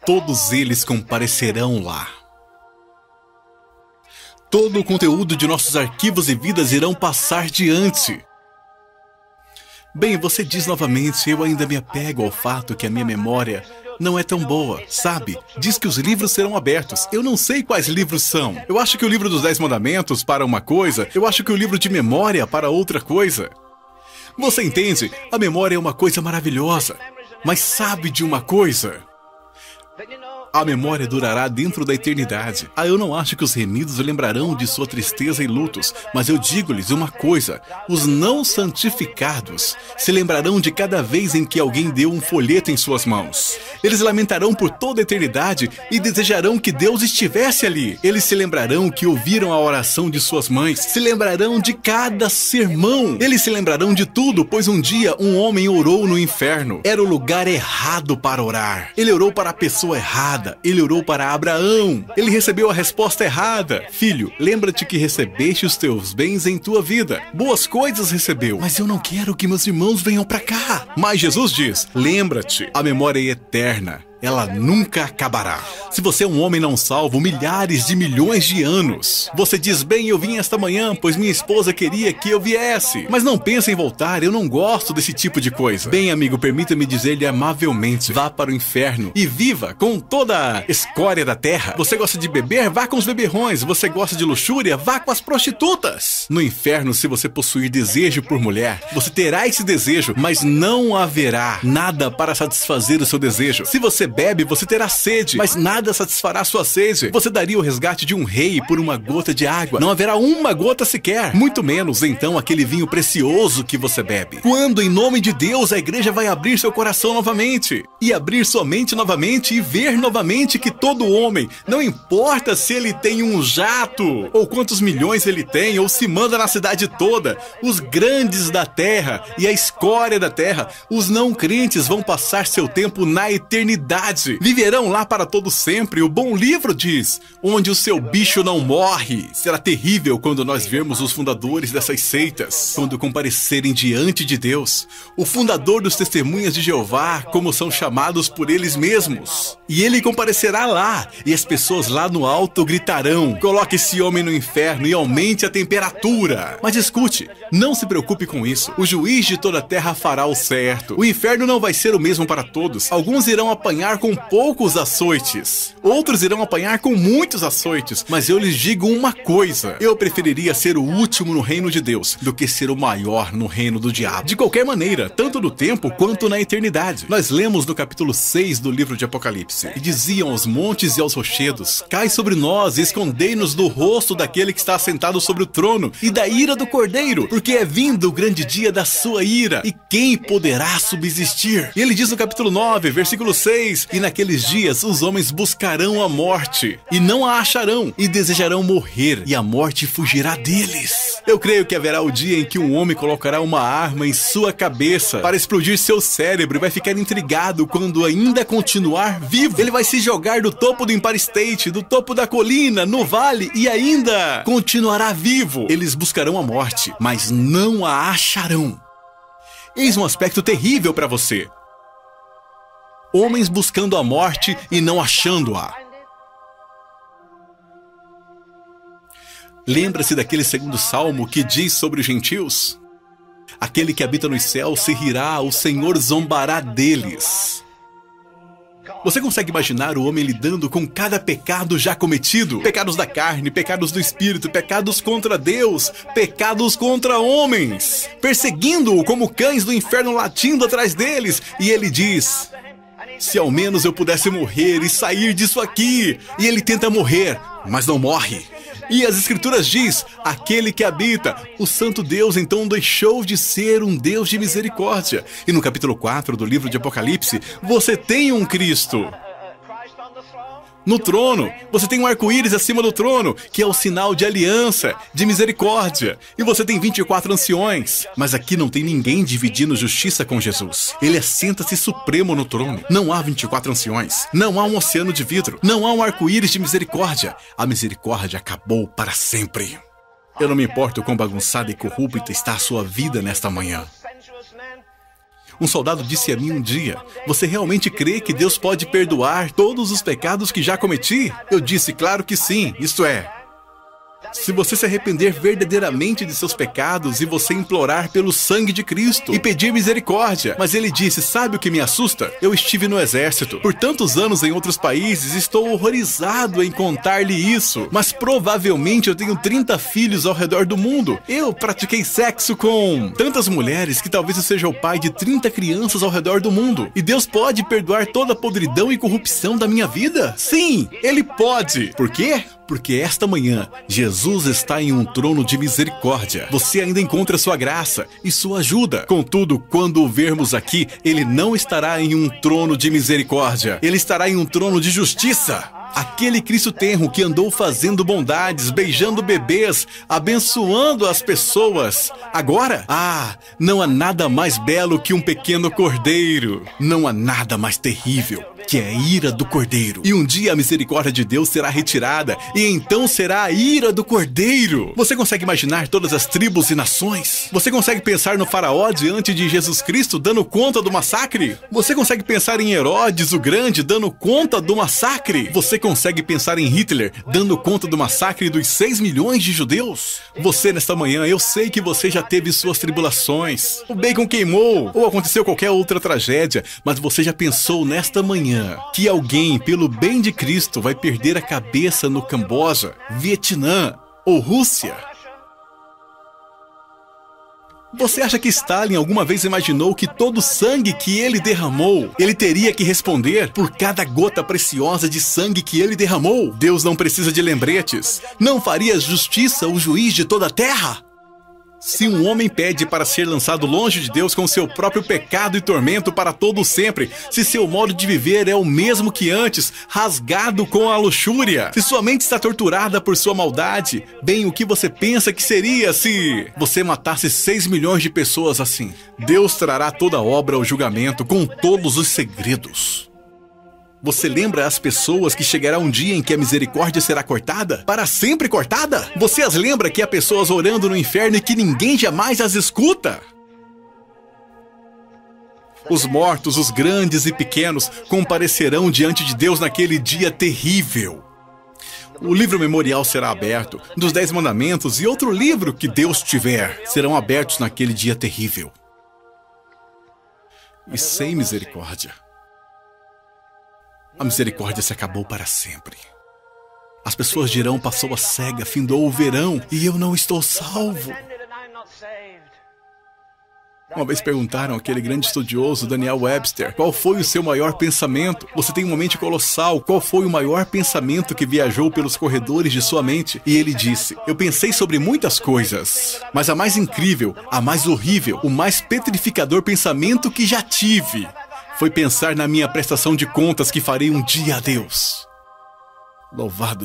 todos eles comparecerão lá. Todo o conteúdo de nossos arquivos e vidas irão passar diante. Bem, você diz novamente, eu ainda me apego ao fato que a minha memória não é tão boa, sabe? Diz que os livros serão abertos. Eu não sei quais livros são. Eu acho que o livro dos 10 mandamentos para uma coisa, eu acho que o livro de memória para outra coisa. Você entende? A memória é uma coisa maravilhosa. Mas sabe de uma coisa? A memória durará dentro da eternidade. Eu não acho que os remidos lembrarão de sua tristeza e lutos, mas eu digo-lhes uma coisa: os não santificados se lembrarão de cada vez em que alguém deu um folheto em suas mãos. Eles lamentarão por toda a eternidade e desejarão que Deus estivesse ali. Eles se lembrarão que ouviram a oração de suas mães, se lembrarão de cada sermão. Eles se lembrarão de tudo, pois um dia um homem orou no inferno. Era o lugar errado para orar. Ele orou para a pessoa errada. Ele orou para Abraão. Ele recebeu a resposta errada. Filho, lembra-te que recebeste os teus bens em tua vida. Boas coisas recebeu. Mas eu não quero que meus irmãos venham para cá. Mas Jesus diz, lembra-te, a memória é eterna. Ela nunca acabará. Se você é um homem não salvo, milhares de milhões de anos. Você diz, bem, eu vim esta manhã, pois minha esposa queria que eu viesse. Mas não pense em voltar, eu não gosto desse tipo de coisa. Bem, amigo, permita-me dizer-lhe amavelmente, vá para o inferno e viva com toda a escória da terra. Você gosta de beber? Vá com os beberrões. Você gosta de luxúria? Vá com as prostitutas. No inferno, se você possuir desejo por mulher, você terá esse desejo, mas não haverá nada para satisfazer o seu desejo. Se você bebe, você terá sede, mas nada satisfará sua sede. Você daria o resgate de um rei por uma gota de água. Não haverá uma gota sequer. Muito menos, então, aquele vinho precioso que você bebe. Quando, em nome de Deus, a igreja vai abrir seu coração novamente, e abrir sua mente novamente, e ver novamente que todo homem, não importa se ele tem um jato, ou quantos milhões ele tem, ou se manda na cidade toda, os grandes da terra e a escória da terra, os não crentes vão passar seu tempo na eternidade. Viverão lá para todo sempre. O bom livro diz, onde o seu bicho não morre. Será terrível quando nós vermos os fundadores dessas seitas, quando comparecerem diante de Deus, o fundador dos Testemunhas de Jeová, como são chamados por eles mesmos. E ele comparecerá lá, e as pessoas lá no alto gritarão, coloque esse homem no inferno e aumente a temperatura. Mas escute, não se preocupe com isso. O juiz de toda a terra fará o certo. O inferno não vai ser o mesmo para todos. Alguns irão apanhar com poucos açoites. Outros irão apanhar com muitos açoites. Mas eu lhes digo uma coisa. Eu preferiria ser o último no reino de Deus do que ser o maior no reino do diabo. De qualquer maneira, tanto no tempo quanto na eternidade. Nós lemos no capítulo 6 do livro de Apocalipse. E diziam aos montes e aos rochedos, cai sobre nós e escondei-nos do rosto daquele que está assentado sobre o trono e da ira do Cordeiro, porque é vindo o grande dia da sua ira. E quem poderá subsistir? E ele diz no capítulo 9, versículo 6, e naqueles dias os homens buscarão a morte, e não a acharão, e desejarão morrer, e a morte fugirá deles. Eu creio que haverá o dia em que um homem colocará uma arma em sua cabeça para explodir seu cérebro e vai ficar intrigado quando ainda continuar vivo. Ele vai se jogar do topo do Empire State, do topo da colina, no vale, e ainda continuará vivo. Eles buscarão a morte, mas não a acharão. Eis um aspecto terrível para você. Homens buscando a morte e não achando-a. Lembra-se daquele segundo salmo que diz sobre os gentios? Aquele que habita nos céus se rirá, o Senhor zombará deles. Você consegue imaginar o homem lidando com cada pecado já cometido? Pecados da carne, pecados do espírito, pecados contra Deus, pecados contra homens, perseguindo-o como cães do inferno latindo atrás deles. E ele diz, se ao menos eu pudesse morrer e sair disso aqui. E ele tenta morrer, mas não morre. E as escrituras diz, aquele que habita, o santo Deus então deixou de ser um Deus de misericórdia. E no capítulo 4 do livro de Apocalipse, você tem um Cristo no trono. Você tem um arco-íris acima do trono, que é o sinal de aliança, de misericórdia. E você tem 24 anciões. Mas aqui não tem ninguém dividindo justiça com Jesus. Ele assenta-se supremo no trono. Não há 24 anciões. Não há um oceano de vidro. Não há um arco-íris de misericórdia. A misericórdia acabou para sempre. Eu não me importo quão bagunçada e corrupta está a sua vida nesta manhã. Um soldado disse a mim um dia: "Você realmente crê que Deus pode perdoar todos os pecados que já cometi?" Eu disse: "Claro que sim, isto é, se você se arrepender verdadeiramente de seus pecados e você implorar pelo sangue de Cristo e pedir misericórdia." Mas ele disse: "Sabe o que me assusta? Eu estive no exército por tantos anos em outros países, estou horrorizado em contar-lhe isso, mas provavelmente eu tenho 30 filhos ao redor do mundo. Eu pratiquei sexo com tantas mulheres que talvez eu seja o pai de 30 crianças ao redor do mundo. E Deus pode perdoar toda a podridão e corrupção da minha vida? Sim, Ele pode. Por quê? Porque esta manhã, Jesus está em um trono de misericórdia. Você ainda encontra sua graça e sua ajuda. Contudo, quando o vermos aqui, Ele não estará em um trono de misericórdia. Ele estará em um trono de justiça. Aquele Cristo tenro que andou fazendo bondades, beijando bebês, abençoando as pessoas. Agora, não há nada mais belo que um pequeno cordeiro. Não há nada mais terrível que é a ira do cordeiro. E um dia a misericórdia de Deus será retirada, e então será a ira do cordeiro. Você consegue imaginar todas as tribos e nações? Você consegue pensar no faraó diante de Jesus Cristo dando conta do massacre? Você consegue pensar em Herodes o Grande dando conta do massacre? Você consegue pensar em Hitler dando conta do massacre dos 6 milhões de judeus? Você, nesta manhã, eu sei que você já teve suas tribulações. O bacon queimou, ou aconteceu qualquer outra tragédia, mas você já pensou nesta manhã que alguém, pelo bem de Cristo, vai perder a cabeça no Camboja, Vietnã ou Rússia? Você acha que Stalin alguma vez imaginou que todo o sangue que ele derramou, ele teria que responder por cada gota preciosa de sangue que ele derramou? Deus não precisa de lembretes. Não faria justiça o juiz de toda a terra? Se um homem pede para ser lançado longe de Deus com seu próprio pecado e tormento para todo sempre, se seu modo de viver é o mesmo que antes, rasgado com a luxúria, se sua mente está torturada por sua maldade, bem, o que você pensa que seria se você matasse 6 milhões de pessoas assim? Deus trará toda a obra ao julgamento com todos os segredos. Você lembra as pessoas que chegará um dia em que a misericórdia será cortada? Para sempre cortada? Você as lembra que há pessoas orando no inferno e que ninguém jamais as escuta? Os mortos, os grandes e pequenos, comparecerão diante de Deus naquele dia terrível. O livro memorial será aberto, dos 10 mandamentos e outro livro que Deus tiver serão abertos naquele dia terrível. E sem misericórdia. A misericórdia se acabou para sempre. As pessoas dirão: passou a cega, findou o verão, e eu não estou salvo. Uma vez perguntaram àquele grande estudioso, Daniel Webster, qual foi o seu maior pensamento? Você tem uma mente colossal. Qual foi o maior pensamento que viajou pelos corredores de sua mente? E ele disse: eu pensei sobre muitas coisas, mas a mais incrível, a mais horrível, o mais petrificador pensamento que já tive foi pensar na minha prestação de contas que farei um dia a Deus. Louvado